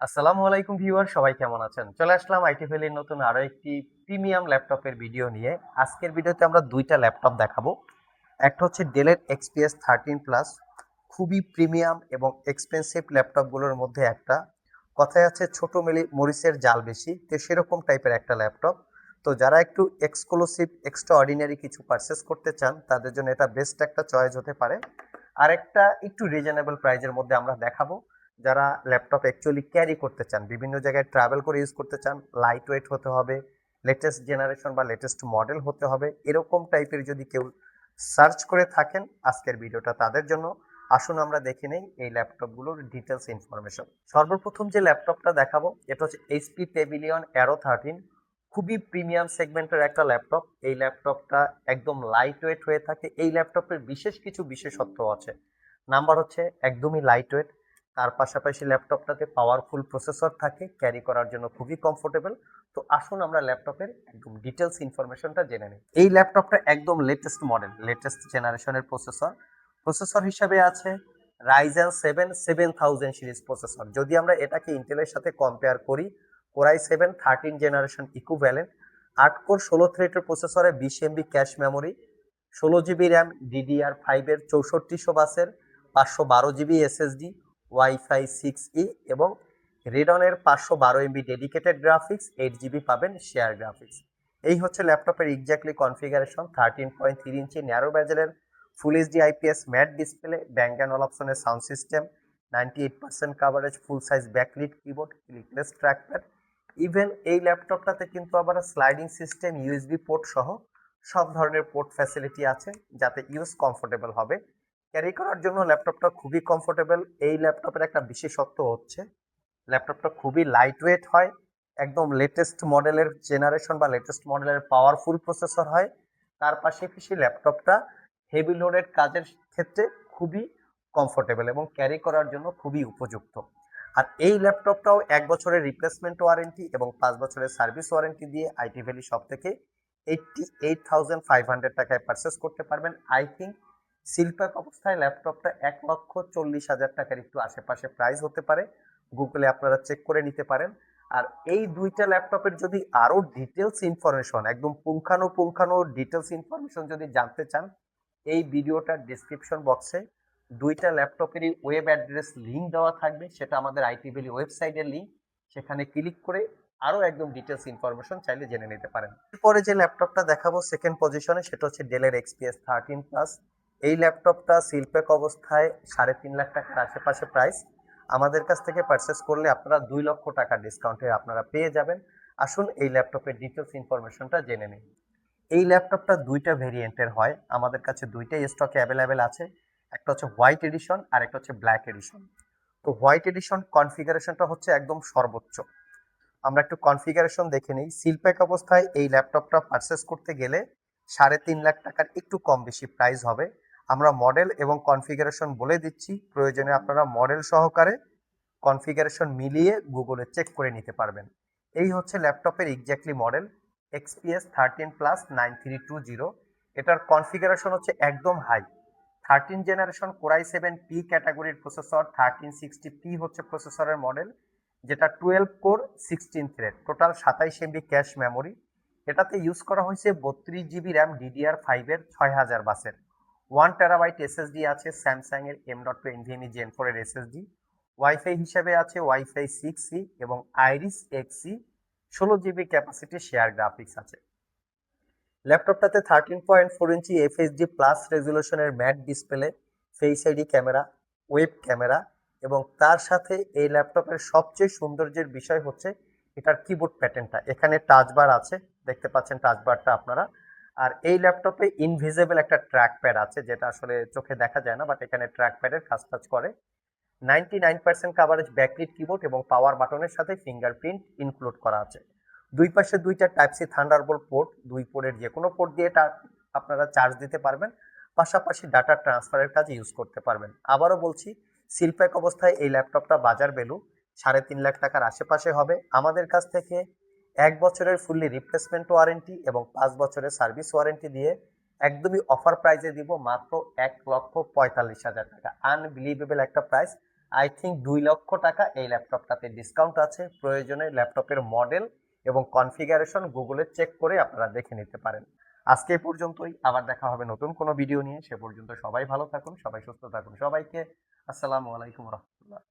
আসসালামু আলাইকুম ভিউয়ার, সবাই কেমন আছেন? চলে আসলাম আইটি ভ্যালির নতুন আরো একটি প্রিমিয়াম ল্যাপটপের ভিডিও নিয়ে। আজকের ভিডিওতে আমরা দুইটা ল্যাপটপ দেখাবো। একটা হচ্ছে ডেলের এক্সপিএস 13 প্লাস, খুবই প্রিমিয়াম এবং এক্সপেন্সিভ ল্যাপটপগুলোর মধ্যে একটা। কথায় আছে ছোট মরিচের জাল বেশি, তো সেরকম টাইপের একটা ল্যাপটপ। তো যারা একটু এক্সক্লুসিভ এক্সট্রা অর্ডিনারি কিছু পারচেস করতে চান তাদের জন্য এটা বেস্ট একটা চয়েস হতে পারে। আরেকটা একটু রিজনেবল প্রাইজের মধ্যে আমরা দেখাবো। যারা ল্যাপটপ অ্যাকচুয়ালি ক্যারি করতে চান, বিভিন্ন জায়গায় ট্রাভেল করে ইউজ করতে চান, লাইট ওয়েট হতে হবে, লেটেস্ট জেনারেশন বা লেটেস্ট মডেল হতে হবে, এরকম টাইপের যদি কেউ সার্চ করে থাকেন, আজকের ভিডিওটা তাদের জন্য। আসুন আমরা দেখে নেই এই ল্যাপটপগুলোর ডিটেলস ইনফরমেশন। সর্বপ্রথম যে ল্যাপটপটা দেখাবো এটা হচ্ছে এইচপি প্যাভিলিয়ন অ্যারো 13। খুবই প্রিমিয়াম সেগমেন্টের একটা ল্যাপটপ। এই ল্যাপটপটা একদম লাইট ওয়েট হয়ে থাকে। এই ল্যাপটপের বিশেষ কিছু বিশেষত্ব আছে। নাম্বার হচ্ছে একদমই লাইট ওয়েট, তার পাশাপাশি ল্যাপটপটাতে পাওয়ারফুল প্রসেসর থাকে, ক্যারি করার জন্য খুবই কমফোর্টেবল। তো আসুন আমরা ল্যাপটপের একদম ডিটেলস ইনফরমেশনটা জেনে নিই। এই ল্যাপটপটা একদম লেটেস্ট মডেল, লেটেস্ট জেনারেশনের প্রসেসর। প্রসেসর হিসাবে আছে রাইজেন 7 7000 সিরিজ প্রসেসর। যদি আমরা এটাকে ইন্টেলের সাথে কম্পেয়ার করি, কোরাই 7 13 জেনারেশন ইকুভ্যালেন্ট। 8 কোর 16 থ্রেডের প্রসেসরে 20 MB cache memory, 16 GB RAM, DDR5 এর 6400 বাসের, 512 GB এসএসডি, ওয়াইফাই 6E এবং রেডনের 512 MB ডেডিকেটেড গ্রাফিক্স, 8 GB পাবেন শেয়ার গ্রাফিক্স। এই হচ্ছে ল্যাপটপের এক্স্যাক্টলি কনফিগারেশন। 13.3 ইঞ্চি ন্যারো ব্যাজেলের full HD IPS matte display, Bang and অপশনের sound system, 98% coverage, full size backlit keyboard, clickless trackpad. Even এই ল্যাপটপটাতে কিন্তু আবার স্লাইডিং সিস্টেম, ইউএসবি পোর্ট সহ সব ধরনের পোর্ট ফ্যাসিলিটি আছে, যাতে ইউজ কমফোর্টেবল হবে। ক্যারি করার জন্য ল্যাপটপটা খুবই কমফোর্টেবল। এই ল্যাপটপের একটা বিশেষত্ব হচ্ছে ল্যাপটপটা খুবই লাইট ওয়েট হয়, একদম লেটেস্ট মডেলের জেনারেশন বা লেটেস্ট মডেলের পাওয়ারফুল প্রসেসর হয়। তার পাশাপাশি ল্যাপটপটা হেভি লোডেড কাজের ক্ষেত্রে খুবই কমফোর্টেবল এবং ক্যারি করার জন্য খুবই উপযুক্ত। আর এই ল্যাপটপটাও 1 বছরের রিপ্লেসমেন্ট ওয়ারেন্টি এবং 5 বছরের সার্ভিস ওয়ারেন্টি দিয়ে আইটি ভ্যালি শপ থেকে 88,500 টাকায় পারচেস করতে পারবেন। আই থিঙ্ক শিল্পক অবস্থায় ল্যাপটপটা 1,40,000 টাকার একটু আশেপাশে প্রাইস হতে পারে। গুগলে আপনারা চেক করে নিতে পারেন। আর এই দুইটা ল্যাপটপের যদি আরো ডিটেলস ইনফরমেশন, একদম পুঙ্খানুপুঙ্খানু ডিটেলস ইনফরমেশন যদি জানতে চান, এই ভিডিওটার ডিসক্রিপশন বক্সে দুইটা ল্যাপটপেরই ওয়েব অ্যাড্রেস লিঙ্ক দেওয়া থাকবে, সেটা আমাদের আইটি ভ্যালি ওয়েবসাইটের লিঙ্ক। সেখানে ক্লিক করে আরো একদম ডিটেলস ইনফরমেশন চাইলে জেনে নিতে পারেন। এরপরে যে ল্যাপটপটা দেখাবো সেকেন্ড পজিশনে, সেটা হচ্ছে ডেলের এক্সপিএস 13 প্লাস। এই ল্যাপটপটা শিল্পক অবস্থায় 3.5 লাখ টাকার আশেপাশে প্রাইস। আমাদের কাছ থেকে পারচেস করলে আপনারা 2 লক্ষ টাকা ডিসকাউন্টে আপনারা পেয়ে যাবেন। আসুন এই ল্যাপটপের ডিটেলস ইনফরমেশনটা জেনে নিন। এই ল্যাপটপটা দুইটা ভেরিয়েন্টের হয়, আমাদের কাছে দুইটাই স্টকে অ্যাভেলেবেল আছে। একটা হচ্ছে হোয়াইট এডিশন আর একটা হচ্ছে ব্ল্যাক এডিশন। তো হোয়াইট এডিশন কনফিগারেশনটা হচ্ছে একদম সর্বোচ্চ। আমরা একটু কনফিগারেশন দেখে নিই। সিলপ্যাক অবস্থায় এই ল্যাপটপটা পারচেস করতে গেলে 3.5 লাখ টাকার একটু কম বেশি প্রাইস হবে। আমরা মডেল এবং কনফিগারেশন বলে দিচ্ছি, প্রয়োজনে আপনারা মডেল সহকারে কনফিগারেশন মিলিয়ে গুগলে চেক করে নিতে পারবেন। এই হচ্ছে ল্যাপটপের এক্স্যাক্টলি মডেল এক্সপিএস 13+9320। এটার কনফিগারেশন হচ্ছে একদম হাই। 13 জেনারেশন কোরাই 7 পি ক্যাটাগরির প্রসেসর, 1360P হচ্ছে প্রসেসরের মডেল, যেটা 12 core 16 thread, total 27 MB cache memory. এটাতে ইউজ করা হয়েছে 32 GB র্যাম, DDR5 এর 6000 বাসের, 1 TB এসএসডি আছে, স্যামসাং এর M.2 NVMe Gen 4 এর এসএসডি। ওয়াইফাই হিসেবে আছে ওয়াইফাই 6E এবং Iris Xe, 16 GB capacity share graphics আছে। ল্যাপটপটাতে 13.4 ইঞ্চি এফএইচডি প্লাস রেজুলেশনের matte display, face ID camera, web camera এবং তার সাথে এই ল্যাপটপের সবচেয়ে সৌন্দর্যের বিষয় হচ্ছে এটার কিবোর্ড প্যাটার্নটা। এখানে টাচবার আছে, দেখতে পাচ্ছেন টাচবারটা আপনারা। আর এই ল্যাপটপে ইনভিজিবল একটা ট্র্যাক প্যাড আছে, যেটা আসলে চোখে দেখা যায় না, বাট এখানে ট্র্যাক প্যাডের কাজ টাজ করে। 99% কাভারেজ ব্যাকলিট কিবোর্ড এবং পাওয়ার বাটনের সাথে ফিঙ্গারপ্রিন্ট ইনক্লুড করা আছে। দুই পাশে দুইটা টাইপ সি থান্ডারবোল্ট পোর্ট, দুই পোর্টের যে কোনো পোর্ট দিয়ে এটা আপনারা চার্জ দিতে পারবেন, পাশাপাশি ডাটা ট্রান্সফারের কাজে ইউজ করতে পারবেন। আবারও বলছি, সিলপ্যাক অবস্থায় এই ল্যাপটপটা বাজার ভ্যালু 3.5 লাখ টাকার আশেপাশে হবে। আমাদের কাছ থেকে 1 বছরের ফুললি রিপ্লেসমেন্ট ওয়ারেন্টি এবং 5 বছরের সার্ভিস ওয়ারেন্টি দিয়ে একদমই অফার প্রাইসে দিব মাত্র 1,45,000 টাকা। আনবিলিভেবল একটা প্রাইস। আই থিঙ্ক 2 লক্ষ টাকা এই ল্যাপটপটাতে ডিসকাউন্ট আছে। প্রয়োজনে ল্যাপটপের মডেল এবং কনফিগারেশন গুগলে চেক করে আপনারা দেখে নিতে পারেন। আজকে এই পর্যন্তই, আবার দেখা হবে নতুন কোনো ভিডিও নিয়ে। সে পর্যন্ত সবাই ভালো থাকুন, সবাই সুস্থ থাকুন। সবাইকে আসসালামু আলাইকুম রহমতুল্লাহ।